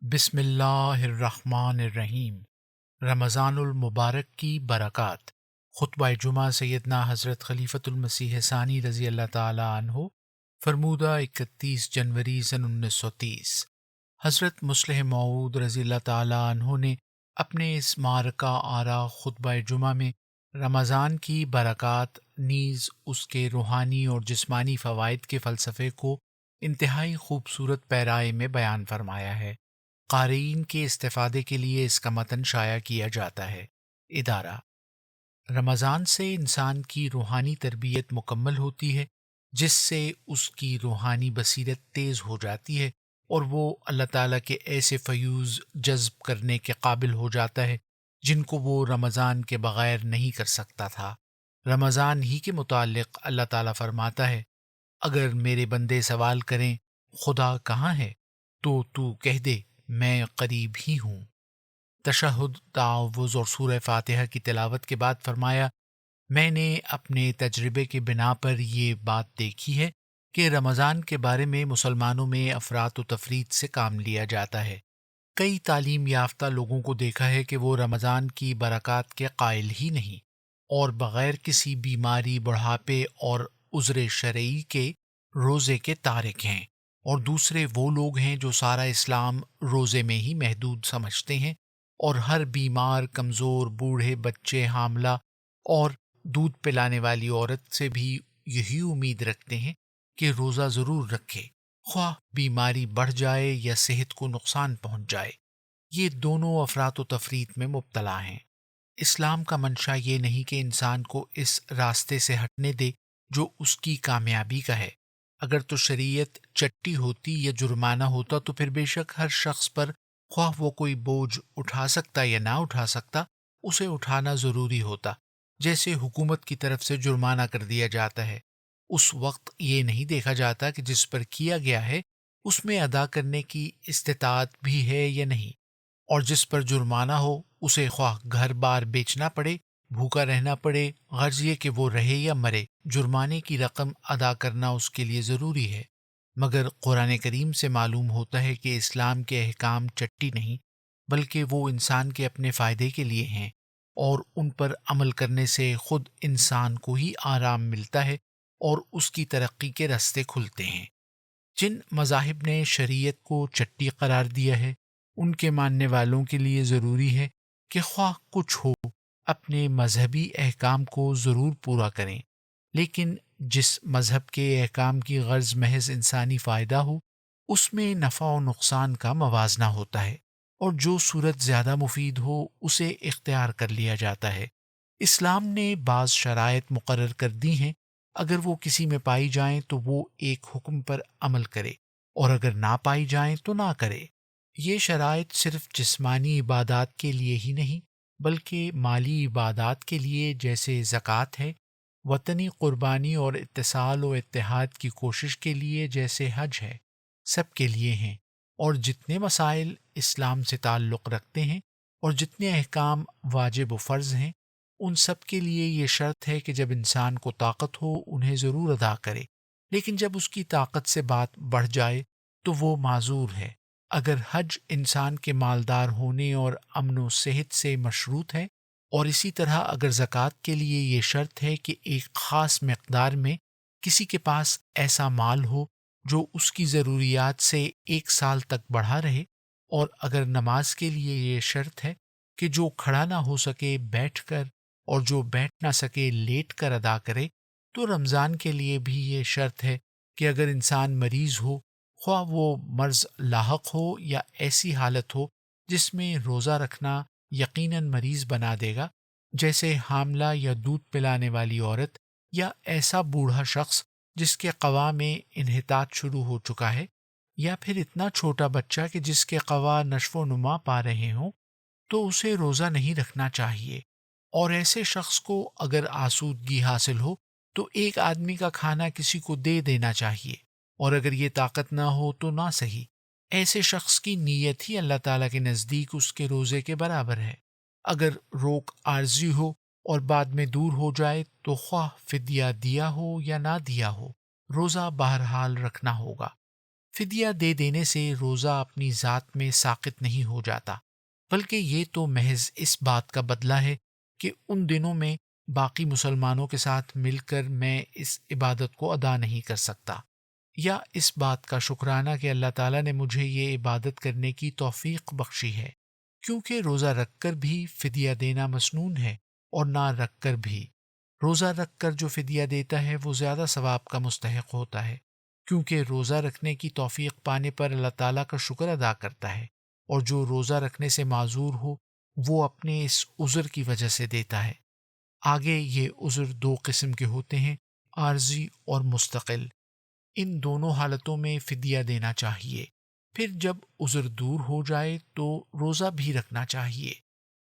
بسم اللہ الرحمن الرحیم۔ رمضان المبارک کی برکات۔ خطبہ جمعہ سیدنا حضرت خلیفۃ المسیح ثانی رضی اللہ تعالی عنہ، فرمودہ 31 جنوری سن 1930۔ حضرت مصلح موعود رضی اللہ تعالی عنہ نے اپنے اس معرکہ آرا خطبہ جمعہ میں رمضان کی برکات نیز اس کے روحانی اور جسمانی فوائد کے فلسفے کو انتہائی خوبصورت پیرائے میں بیان فرمایا ہے۔ قارئین کے استفادے کے لیے اس کا متن شائع کیا جاتا ہے۔ ادارہ: رمضان سے انسان کی روحانی تربیت مکمل ہوتی ہے، جس سے اس کی روحانی بصیرت تیز ہو جاتی ہے اور وہ اللہ تعالیٰ کے ایسے فیوز جذب کرنے کے قابل ہو جاتا ہے جن کو وہ رمضان کے بغیر نہیں کر سکتا تھا۔ رمضان ہی کے متعلق اللہ تعالیٰ فرماتا ہے، اگر میرے بندے سوال کریں خدا کہاں ہے تو کہہ دے میں قریب ہی ہوں۔ تشہد، تعوذ اور سورہ فاتحہ کی تلاوت کے بعد فرمایا، میں نے اپنے تجربے کے بنا پر یہ بات دیکھی ہے کہ رمضان کے بارے میں مسلمانوں میں افراط و تفریط سے کام لیا جاتا ہے۔ کئی تعلیم یافتہ لوگوں کو دیکھا ہے کہ وہ رمضان کی برکات کے قائل ہی نہیں اور بغیر کسی بیماری، بڑھاپے اور عذر شرعی کے روزے کے تارک ہیں، اور دوسرے وہ لوگ ہیں جو سارا اسلام روزے میں ہی محدود سمجھتے ہیں اور ہر بیمار، کمزور، بوڑھے، بچے، حاملہ اور دودھ پلانے والی عورت سے بھی یہی امید رکھتے ہیں کہ روزہ ضرور رکھے، خواہ بیماری بڑھ جائے یا صحت کو نقصان پہنچ جائے۔ یہ دونوں افراط و تفریط میں مبتلا ہیں۔ اسلام کا منشا یہ نہیں کہ انسان کو اس راستے سے ہٹنے دے جو اس کی کامیابی کا ہے۔ اگر تو شریعت چٹی ہوتی یا جرمانہ ہوتا تو پھر بے شک ہر شخص پر، خواہ وہ کوئی بوجھ اٹھا سکتا یا نہ اٹھا سکتا، اسے اٹھانا ضروری ہوتا۔ جیسے حکومت کی طرف سے جرمانہ کر دیا جاتا ہے، اس وقت یہ نہیں دیکھا جاتا کہ جس پر کیا گیا ہے اس میں ادا کرنے کی استطاعت بھی ہے یا نہیں، اور جس پر جرمانہ ہو اسے خواہ گھر بار بیچنا پڑے، بھوکا رہنا پڑے، غرض یہ کہ وہ رہے یا مرے، جرمانے کی رقم ادا کرنا اس کے لیے ضروری ہے۔ مگر قرآن کریم سے معلوم ہوتا ہے کہ اسلام کے احکام چٹی نہیں، بلکہ وہ انسان کے اپنے فائدے کے لیے ہیں، اور ان پر عمل کرنے سے خود انسان کو ہی آرام ملتا ہے اور اس کی ترقی کے راستے کھلتے ہیں۔ جن مذاہب نے شریعت کو چٹی قرار دیا ہے، ان کے ماننے والوں کے لیے ضروری ہے کہ خواہ کچھ ہو اپنے مذہبی احکام کو ضرور پورا کریں، لیکن جس مذہب کے احکام کی غرض محض انسانی فائدہ ہو، اس میں نفع و نقصان کا موازنہ ہوتا ہے، اور جو صورت زیادہ مفید ہو اسے اختیار کر لیا جاتا ہے۔ اسلام نے بعض شرائط مقرر کر دی ہیں، اگر وہ کسی میں پائی جائیں تو وہ ایک حکم پر عمل کرے، اور اگر نہ پائی جائیں تو نہ کرے۔ یہ شرائط صرف جسمانی عبادات کے لیے ہی نہیں بلکہ مالی عبادات کے لیے، جیسے زکوٰۃ ہے، وطنی قربانی اور اتصال و اتحاد کی کوشش کے لیے جیسے حج ہے، سب کے لیے ہیں۔ اور جتنے مسائل اسلام سے تعلق رکھتے ہیں اور جتنے احکام واجب و فرض ہیں، ان سب کے لیے یہ شرط ہے کہ جب انسان کو طاقت ہو انہیں ضرور ادا کرے، لیکن جب اس کی طاقت سے بات بڑھ جائے تو وہ معذور ہے۔ اگر حج انسان کے مالدار ہونے اور امن و صحت سے مشروط ہے، اور اسی طرح اگر زکوٰۃ کے لیے یہ شرط ہے کہ ایک خاص مقدار میں کسی کے پاس ایسا مال ہو جو اس کی ضروریات سے 1 سال تک بڑھا رہے، اور اگر نماز کے لیے یہ شرط ہے کہ جو کھڑا نہ ہو سکے بیٹھ کر اور جو بیٹھ نہ سکے لیٹ کر ادا کرے، تو رمضان کے لیے بھی یہ شرط ہے کہ اگر انسان مریض ہو، خواہ وہ مرض لاحق ہو یا ایسی حالت ہو جس میں روزہ رکھنا یقیناً مریض بنا دے گا، جیسے حاملہ یا دودھ پلانے والی عورت، یا ایسا بوڑھا شخص جس کے قوا میں انحطاط شروع ہو چکا ہے، یا پھر اتنا چھوٹا بچہ کہ جس کے قوا نشو و نما پا رہے ہوں، تو اسے روزہ نہیں رکھنا چاہیے۔ اور ایسے شخص کو اگر آسودگی حاصل ہو تو ایک آدمی کا کھانا کسی کو دے دینا چاہیے، اور اگر یہ طاقت نہ ہو تو نہ صحیح۔ ایسے شخص کی نیت ہی اللہ تعالیٰ کے نزدیک اس کے روزے کے برابر ہے۔ اگر روک عارضی ہو اور بعد میں دور ہو جائے تو خواہ فدیہ دیا ہو یا نہ دیا ہو، روزہ بہرحال رکھنا ہوگا۔ فدیہ دے دینے سے روزہ اپنی ذات میں ساقط نہیں ہو جاتا، بلکہ یہ تو محض اس بات کا بدلہ ہے کہ ان دنوں میں باقی مسلمانوں کے ساتھ مل کر میں اس عبادت کو ادا نہیں کر سکتا، یا اس بات کا شکرانہ کہ اللہ تعالیٰ نے مجھے یہ عبادت کرنے کی توفیق بخشی ہے، کیونکہ روزہ رکھ کر بھی فدیہ دینا مسنون ہے، اور نہ رکھ کر بھی۔ روزہ رکھ کر جو فدیہ دیتا ہے وہ زیادہ ثواب کا مستحق ہوتا ہے، کیونکہ روزہ رکھنے کی توفیق پانے پر اللہ تعالیٰ کا شکر ادا کرتا ہے، اور جو روزہ رکھنے سے معذور ہو وہ اپنے اس عذر کی وجہ سے دیتا ہے۔ آگے یہ عذر دو قسم کے ہوتے ہیں، عارضی اور مستقل۔ ان دونوں حالتوں میں فدیہ دینا چاہیے۔ پھر جب عذر دور ہو جائے تو روزہ بھی رکھنا چاہیے۔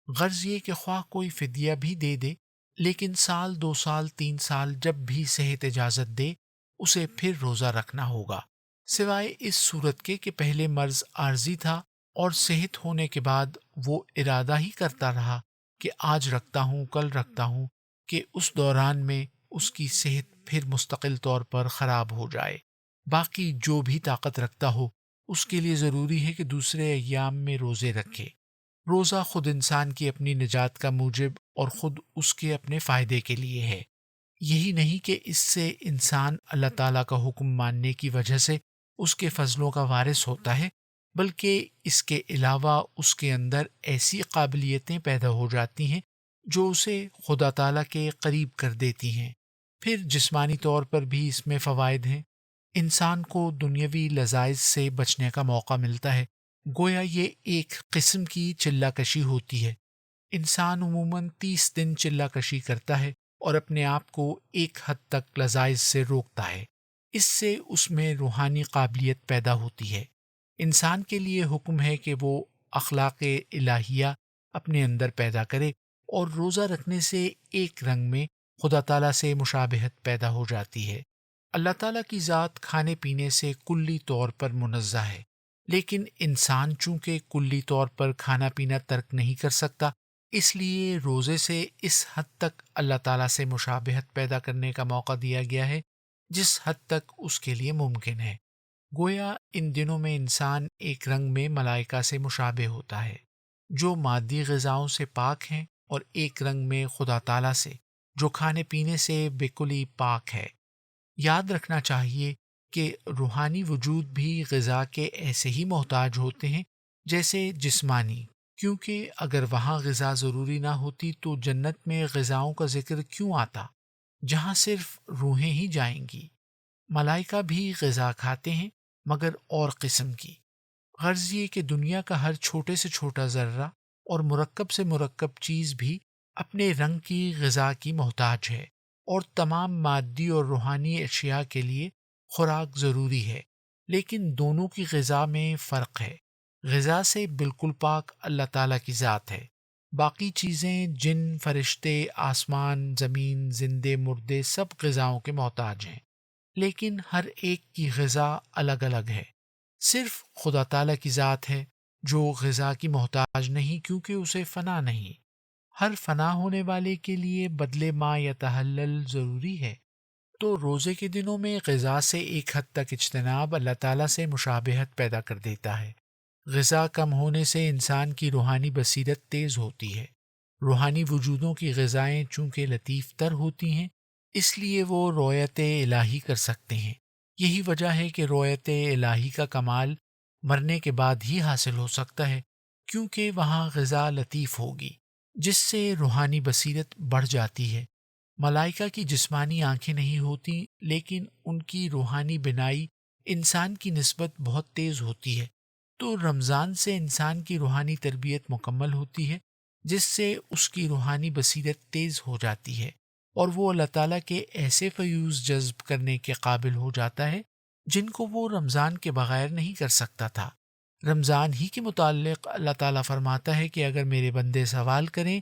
غرض یہ کہ خواہ کوئی فدیہ بھی دے دے، لیکن سال 2 سال 3 سال جب بھی صحت اجازت دے اسے پھر روزہ رکھنا ہوگا، سوائے اس صورت کے کہ پہلے مرض عارضی تھا اور صحت ہونے کے بعد وہ ارادہ ہی کرتا رہا کہ آج رکھتا ہوں کل رکھتا ہوں، کہ اس دوران میں اس کی صحت پھر مستقل طور پر خراب ہو جائے۔ باقی جو بھی طاقت رکھتا ہو اس کے لیے ضروری ہے کہ دوسرے ایام میں روزے رکھے۔ روزہ خود انسان کی اپنی نجات کا موجب اور خود اس کے اپنے فائدے کے لیے ہے۔ یہی نہیں کہ اس سے انسان اللہ تعالیٰ کا حکم ماننے کی وجہ سے اس کے فضلوں کا وارث ہوتا ہے، بلکہ اس کے علاوہ اس کے اندر ایسی قابلیتیں پیدا ہو جاتی ہیں جو اسے خدا تعالیٰ کے قریب کر دیتی ہیں۔ پھر جسمانی طور پر بھی اس میں فوائد ہیں۔ انسان کو دنیاوی لذائذ سے بچنے کا موقع ملتا ہے، گویا یہ ایک قسم کی چلہ کشی ہوتی ہے۔ انسان عموماً 30 دن چلہ کشی کرتا ہے اور اپنے آپ کو ایک حد تک لذائذ سے روکتا ہے۔ اس سے اس میں روحانی قابلیت پیدا ہوتی ہے۔ انسان کے لیے حکم ہے کہ وہ اخلاق الہیہ اپنے اندر پیدا کرے، اور روزہ رکھنے سے ایک رنگ میں خدا تعالیٰ سے مشابہت پیدا ہو جاتی ہے۔ اللہ تعالیٰ کی ذات کھانے پینے سے کلی طور پر منزہ ہے، لیکن انسان چونکہ کلی طور پر کھانا پینا ترک نہیں کر سکتا، اس لیے روزے سے اس حد تک اللہ تعالیٰ سے مشابہت پیدا کرنے کا موقع دیا گیا ہے جس حد تک اس کے لیے ممکن ہے۔ گویا ان دنوں میں انسان ایک رنگ میں ملائکہ سے مشابہ ہوتا ہے جو مادی غذاؤں سے پاک ہیں، اور ایک رنگ میں خدا تعالیٰ سے جو کھانے پینے سے بالکل پاک ہے۔ یاد رکھنا چاہیے کہ روحانی وجود بھی غذا کے ایسے ہی محتاج ہوتے ہیں جیسے جسمانی، کیونکہ اگر وہاں غذا ضروری نہ ہوتی تو جنت میں غذاؤں کا ذکر کیوں آتا جہاں صرف روحیں ہی جائیں گی۔ ملائکہ بھی غذا کھاتے ہیں، مگر اور قسم کی۔ غرض یہ کہ دنیا کا ہر چھوٹے سے چھوٹا ذرہ اور مرکب سے مرکب چیز بھی اپنے رنگ کی غذا کی محتاج ہے، اور تمام مادی اور روحانی اشیاء کے لیے خوراک ضروری ہے، لیکن دونوں کی غذا میں فرق ہے۔ غذا سے بالکل پاک اللہ تعالیٰ کی ذات ہے۔ باقی چیزیں، جن، فرشتے، آسمان، زمین، زندے مردے، سب غذاؤں کے محتاج ہیں، لیکن ہر ایک کی غذا الگ الگ ہے۔ صرف خدا تعالیٰ کی ذات ہے جو غذا کی محتاج نہیں، کیونکہ اسے فنا نہیں۔ ہر فنا ہونے والے کے لیے بدلے ما یتحلل ضروری ہے۔ تو روزے کے دنوں میں غذا سے ایک حد تک اجتناب اللہ تعالیٰ سے مشابہت پیدا کر دیتا ہے۔ غذا کم ہونے سے انسان کی روحانی بصیرت تیز ہوتی ہے۔ روحانی وجودوں کی غذائیں چونکہ لطیف تر ہوتی ہیں، اس لیے وہ رؤیت الہی کر سکتے ہیں۔ یہی وجہ ہے کہ رؤیت الہی کا کمال مرنے کے بعد ہی حاصل ہو سکتا ہے، کیونکہ وہاں غذا لطیف ہوگی جس سے روحانی بصیرت بڑھ جاتی ہے۔ ملائکہ کی جسمانی آنکھیں نہیں ہوتی، لیکن ان کی روحانی بینائی انسان کی نسبت بہت تیز ہوتی ہے۔ تو رمضان سے انسان کی روحانی تربیت مکمل ہوتی ہے، جس سے اس کی روحانی بصیرت تیز ہو جاتی ہے، اور وہ اللہ تعالیٰ کے ایسے فیوز جذب کرنے کے قابل ہو جاتا ہے جن کو وہ رمضان کے بغیر نہیں کر سکتا تھا۔ رمضان ہی کے متعلق اللہ تعالیٰ فرماتا ہے کہ اگر میرے بندے سوال کریں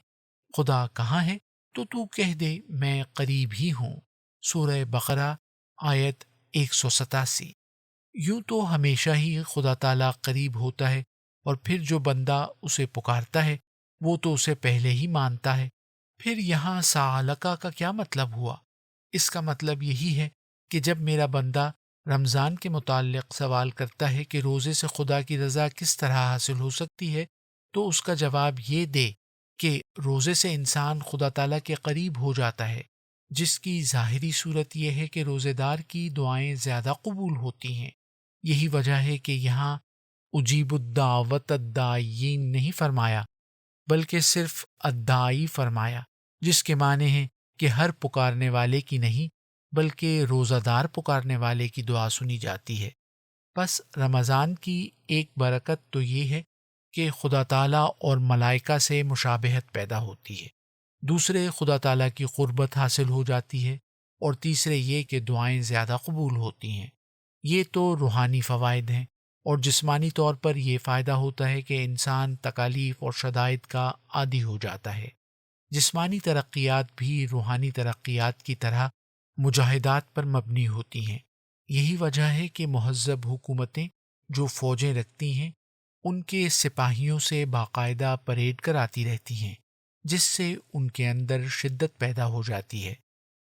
خدا کہاں ہے تو کہہ دے میں قریب ہی ہوں۔ سورہ بقرہ آیت 187۔ یوں تو ہمیشہ ہی خدا تعالیٰ قریب ہوتا ہے، اور پھر جو بندہ اسے پکارتا ہے وہ تو اسے پہلے ہی مانتا ہے۔ پھر یہاں سالکا کا کیا مطلب ہوا؟ اس کا مطلب یہی ہے کہ جب میرا بندہ رمضان کے متعلق سوال کرتا ہے کہ روزے سے خدا کی رضا کس طرح حاصل ہو سکتی ہے، تو اس کا جواب یہ دے کہ روزے سے انسان خدا تعالیٰ کے قریب ہو جاتا ہے، جس کی ظاہری صورت یہ ہے کہ روزے دار کی دعائیں زیادہ قبول ہوتی ہیں۔ یہی وجہ ہے کہ یہاں اجیب الدعوت الداعین نہیں فرمایا، بلکہ صرف الداعی فرمایا، جس کے معنی ہیں کہ ہر پکارنے والے کی نہیں بلکہ روزہ دار پکارنے والے کی دعا سنی جاتی ہے۔ بس رمضان کی ایک برکت تو یہ ہے کہ خدا تعالیٰ اور ملائکہ سے مشابہت پیدا ہوتی ہے، دوسرے خدا تعالیٰ کی قربت حاصل ہو جاتی ہے، اور تیسرے یہ کہ دعائیں زیادہ قبول ہوتی ہیں۔ یہ تو روحانی فوائد ہیں، اور جسمانی طور پر یہ فائدہ ہوتا ہے کہ انسان تکالیف اور شدائد کا عادی ہو جاتا ہے۔ جسمانی ترقیات بھی روحانی ترقیات کی طرح مجاہدات پر مبنی ہوتی ہیں۔ یہی وجہ ہے کہ مہذب حکومتیں جو فوجیں رکھتی ہیں ان کے سپاہیوں سے باقاعدہ پریڈ کراتی رہتی ہیں، جس سے ان کے اندر شدت پیدا ہو جاتی ہے۔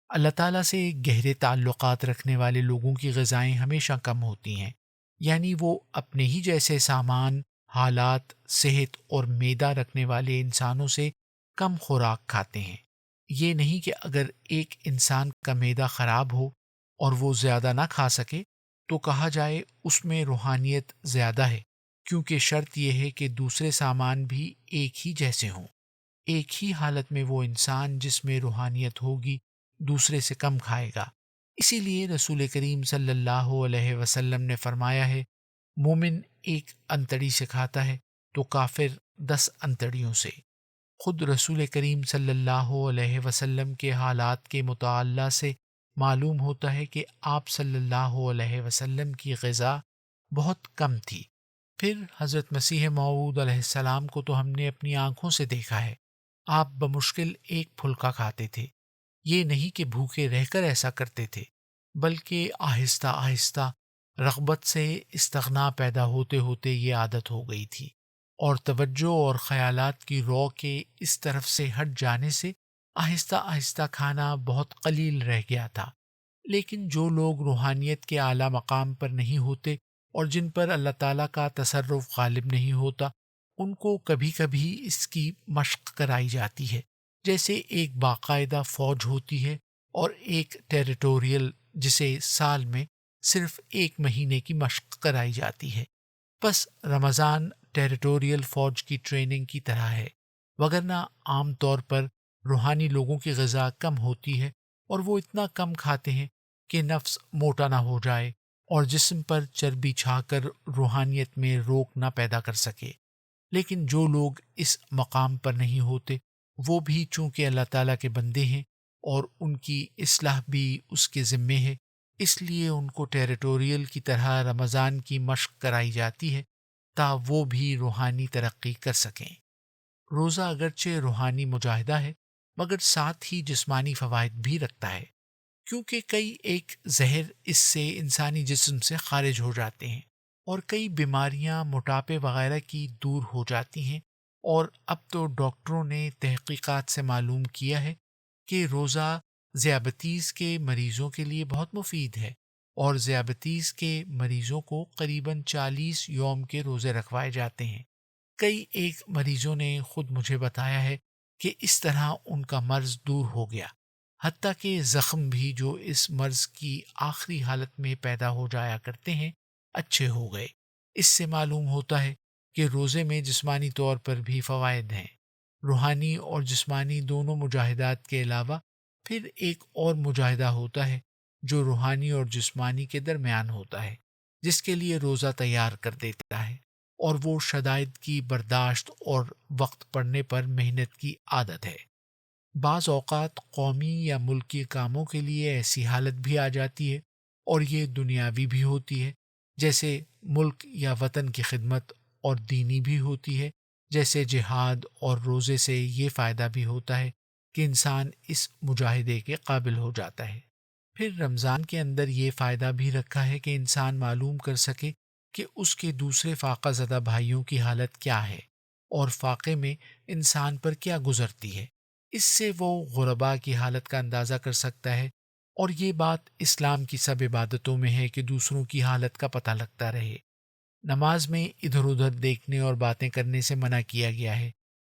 اللہ تعالیٰ سے گہرے تعلقات رکھنے والے لوگوں کی غذائیں ہمیشہ کم ہوتی ہیں، یعنی وہ اپنے ہی جیسے سامان، حالات، صحت اور معدہ رکھنے والے انسانوں سے کم خوراک کھاتے ہیں۔ یہ نہیں کہ اگر ایک انسان کا معدہ خراب ہو اور وہ زیادہ نہ کھا سکے تو کہا جائے اس میں روحانیت زیادہ ہے، کیونکہ شرط یہ ہے کہ دوسرے سامان بھی ایک ہی جیسے ہوں۔ ایک ہی حالت میں وہ انسان جس میں روحانیت ہوگی دوسرے سے کم کھائے گا۔ اسی لیے رسول کریم صلی اللہ علیہ وسلم نے فرمایا ہے، مومن ایک انتڑی سے کھاتا ہے تو کافر 10 انتڑیوں سے۔ خود رسول کریم صلی اللہ علیہ وسلم کے حالات کے مطالعہ سے معلوم ہوتا ہے کہ آپ صلی اللہ علیہ وسلم کی غذا بہت کم تھی۔ پھر حضرت مسیح موعود علیہ السلام کو تو ہم نے اپنی آنکھوں سے دیکھا ہے، آپ بمشکل ایک پھلکا کھاتے تھے۔ یہ نہیں کہ بھوکے رہ کر ایسا کرتے تھے، بلکہ آہستہ آہستہ رغبت سے استغنا پیدا ہوتے ہوتے یہ عادت ہو گئی تھی، اور توجہ اور خیالات کی رو کے اس طرف سے ہٹ جانے سے آہستہ آہستہ کھانا بہت قلیل رہ گیا تھا۔ لیکن جو لوگ روحانیت کے اعلیٰ مقام پر نہیں ہوتے اور جن پر اللہ تعالیٰ کا تصرف غالب نہیں ہوتا، ان کو کبھی کبھی اس کی مشق کرائی جاتی ہے، جیسے ایک باقاعدہ فوج ہوتی ہے اور ایک ٹیریٹوریل جسے سال میں صرف 1 مہینے کی مشق کرائی جاتی ہے۔ بس رمضان ٹیریٹوریل فوج کی ٹریننگ کی طرح ہے، وگرنہ عام طور پر روحانی لوگوں کی غذا کم ہوتی ہے اور وہ اتنا کم کھاتے ہیں کہ نفس موٹا نہ ہو جائے اور جسم پر چربی چھا کر روحانیت میں روک نہ پیدا کر سکے۔ لیکن جو لوگ اس مقام پر نہیں ہوتے وہ بھی چونکہ اللہ تعالیٰ کے بندے ہیں اور ان کی اصلاح بھی اس کے ذمے ہے، اس لیے ان کو ٹیریٹوریل کی طرح رمضان کی مشق کرائی جاتی ہے تا وہ بھی روحانی ترقی کر سکیں۔ روزہ اگرچہ روحانی مجاہدہ ہے مگر ساتھ ہی جسمانی فوائد بھی رکھتا ہے، کیونکہ کئی ایک زہر اس سے انسانی جسم سے خارج ہو جاتے ہیں اور کئی بیماریاں موٹاپے وغیرہ کی دور ہو جاتی ہیں۔ اور اب تو ڈاکٹروں نے تحقیقات سے معلوم کیا ہے کہ روزہ ذیابیطس کے مریضوں کے لیے بہت مفید ہے، اور ذیابیطس کے مریضوں کو قریباً 40 یوم کے روزے رکھوائے جاتے ہیں۔ کئی ایک مریضوں نے خود مجھے بتایا ہے کہ اس طرح ان کا مرض دور ہو گیا، حتیٰ کہ زخم بھی جو اس مرض کی آخری حالت میں پیدا ہو جایا کرتے ہیں اچھے ہو گئے۔ اس سے معلوم ہوتا ہے کہ روزے میں جسمانی طور پر بھی فوائد ہیں۔ روحانی اور جسمانی دونوں مجاہدات کے علاوہ پھر ایک اور مجاہدہ ہوتا ہے جو روحانی اور جسمانی کے درمیان ہوتا ہے، جس کے لیے روزہ تیار کر دیتا ہے، اور وہ شدائد کی برداشت اور وقت پڑنے پر محنت کی عادت ہے۔ بعض اوقات قومی یا ملکی کاموں کے لیے ایسی حالت بھی آ جاتی ہے، اور یہ دنیاوی بھی ہوتی ہے، جیسے ملک یا وطن کی خدمت، اور دینی بھی ہوتی ہے، جیسے جہاد، اور روزے سے یہ فائدہ بھی ہوتا ہے کہ انسان اس مجاہدے کے قابل ہو جاتا ہے۔ پھر رمضان کے اندر یہ فائدہ بھی رکھا ہے کہ انسان معلوم کر سکے کہ اس کے دوسرے فاقہ زدہ بھائیوں کی حالت کیا ہے اور فاقے میں انسان پر کیا گزرتی ہے۔ اس سے وہ غربا کی حالت کا اندازہ کر سکتا ہے اور یہ بات اسلام کی سب عبادتوں میں ہے کہ دوسروں کی حالت کا پتہ لگتا رہے۔ نماز میں ادھر ادھر دیکھنے اور باتیں کرنے سے منع کیا گیا ہے۔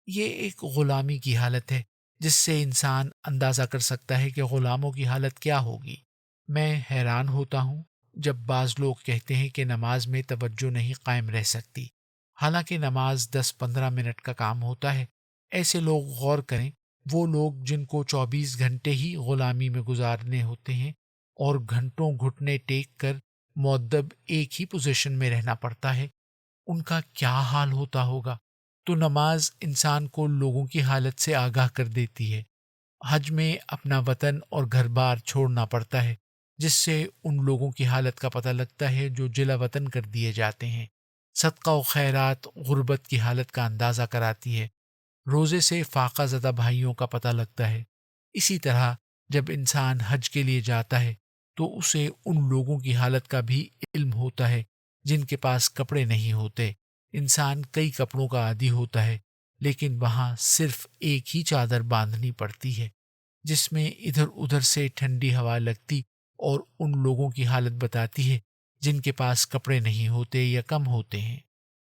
یہ ایک غلامی کی حالت ہے جس سے انسان اندازہ کر سکتا ہے کہ غلاموں کی حالت کیا ہوگی۔ میں حیران ہوتا ہوں جب بعض لوگ کہتے ہیں کہ نماز میں توجہ نہیں قائم رہ سکتی، حالانکہ نماز 10-15 منٹ کا کام ہوتا ہے۔ ایسے لوگ غور کریں، وہ لوگ جن کو 24 گھنٹے ہی غلامی میں گزارنے ہوتے ہیں اور گھنٹوں گھٹنے ٹیک کر مؤدب ایک ہی پوزیشن میں رہنا پڑتا ہے، ان کا کیا حال ہوتا ہوگا؟ تو نماز انسان کو لوگوں کی حالت سے آگاہ کر دیتی ہے۔ حج میں اپنا وطن اور گھر بار چھوڑنا پڑتا ہے، جس سے ان لوگوں کی حالت کا پتہ لگتا ہے جو جلا وطن کر دیے جاتے ہیں۔ صدقہ و خیرات غربت کی حالت کا اندازہ کراتی ہے۔ روزے سے فاقہ زدہ بھائیوں کا پتہ لگتا ہے۔ اسی طرح جب انسان حج کے لیے جاتا ہے تو اسے ان لوگوں کی حالت کا بھی علم ہوتا ہے جن کے پاس کپڑے نہیں ہوتے۔ انسان کئی کپڑوں کا عادی ہوتا ہے، لیکن وہاں صرف ایک ہی چادر باندھنی پڑتی ہے جس میں ادھر ادھر سے ٹھنڈی ہوا لگتی اور ان لوگوں کی حالت بتاتی ہے جن کے پاس کپڑے نہیں ہوتے یا کم ہوتے ہیں۔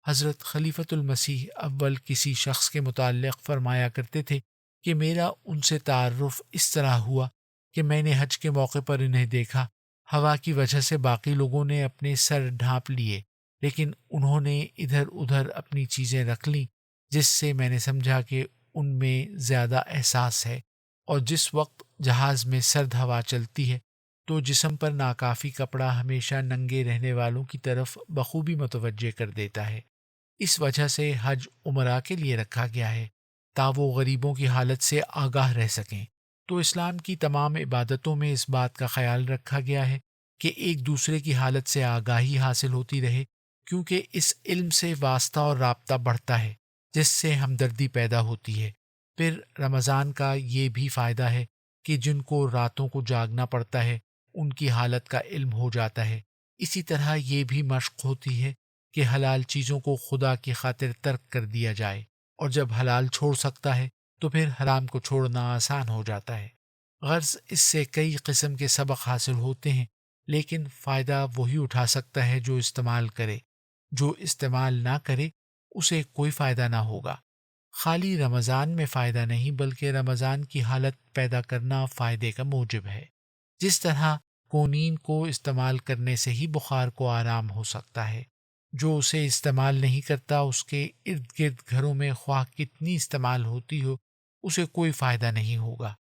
حضرت خلیفۃ المسیح اول کسی شخص کے متعلق فرمایا کرتے تھے کہ میرا ان سے تعارف اس طرح ہوا کہ میں نے حج کے موقع پر انہیں دیکھا۔ ہوا کی وجہ سے باقی لوگوں نے اپنے سر ڈھانپ لیے، لیکن انہوں نے ادھر ادھر اپنی چیزیں رکھ لیں، جس سے میں نے سمجھا کہ ان میں زیادہ احساس ہے۔ اور جس وقت جہاز میں سرد ہوا چلتی ہے تو جسم پر ناکافی کپڑا ہمیشہ ننگے رہنے والوں کی طرف بخوبی متوجہ کر دیتا ہے۔ اس وجہ سے حج عمرہ کے لیے رکھا گیا ہے تا وہ غریبوں کی حالت سے آگاہ رہ سکیں۔ تو اسلام کی تمام عبادتوں میں اس بات کا خیال رکھا گیا ہے کہ ایک دوسرے کی حالت سے آگاہی حاصل ہوتی رہے، کیونکہ اس علم سے واسطہ اور رابطہ بڑھتا ہے جس سے ہمدردی پیدا ہوتی ہے۔ پھر رمضان کا یہ بھی فائدہ ہے کہ جن کو راتوں کو جاگنا پڑتا ہے ان کی حالت کا علم ہو جاتا ہے۔ اسی طرح یہ بھی مشق ہوتی ہے کہ حلال چیزوں کو خدا کی خاطر ترک کر دیا جائے، اور جب حلال چھوڑ سکتا ہے تو پھر حرام کو چھوڑنا آسان ہو جاتا ہے۔ غرض اس سے کئی قسم کے سبق حاصل ہوتے ہیں، لیکن فائدہ وہی اٹھا سکتا ہے جو استعمال کرے۔ جو استعمال نہ کرے اسے کوئی فائدہ نہ ہوگا۔ خالی رمضان میں فائدہ نہیں بلکہ رمضان کی حالت پیدا کرنا فائدے کا موجب ہے۔ جس طرح کونین کو استعمال کرنے سے ہی بخار کو آرام ہو سکتا ہے، جو اسے استعمال نہیں کرتا اس کے ارد گرد گھروں میں خواہ کتنی استعمال ہوتی ہو اسے کوئی فائدہ نہیں ہوگا۔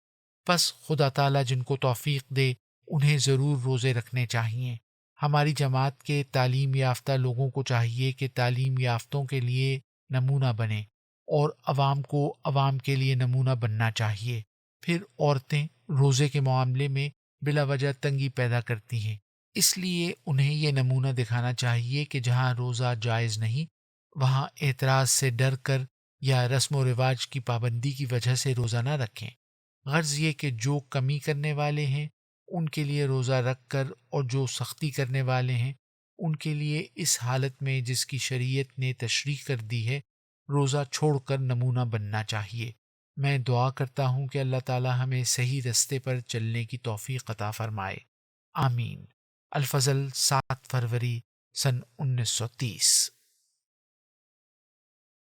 بس خدا تعالیٰ جن کو توفیق دے انہیں ضرور روزے رکھنے چاہیے۔ ہماری جماعت کے تعلیم یافتہ لوگوں کو چاہیے کہ تعلیم یافتوں کے لیے نمونہ بنے اور عوام کو عوام کے لیے نمونہ بننا چاہیے۔ پھر عورتیں روزے کے معاملے میں بلا وجہ تنگی پیدا کرتی ہیں، اس لیے انہیں یہ نمونہ دکھانا چاہیے کہ جہاں روزہ جائز نہیں وہاں اعتراض سے ڈر کر یا رسم و رواج کی پابندی کی وجہ سے روزہ نہ رکھیں۔ غرض یہ کہ جو کمی کرنے والے ہیں ان کے لیے روزہ رکھ کر، اور جو سختی کرنے والے ہیں ان کے لیے اس حالت میں جس کی شریعت نے تشریح کر دی ہے روزہ چھوڑ کر نمونہ بننا چاہیے۔ میں دعا کرتا ہوں کہ اللہ تعالی ہمیں صحیح رستے پر چلنے کی توفیق عطا فرمائے، آمین۔ الفضل 7 فروری سن 1930۔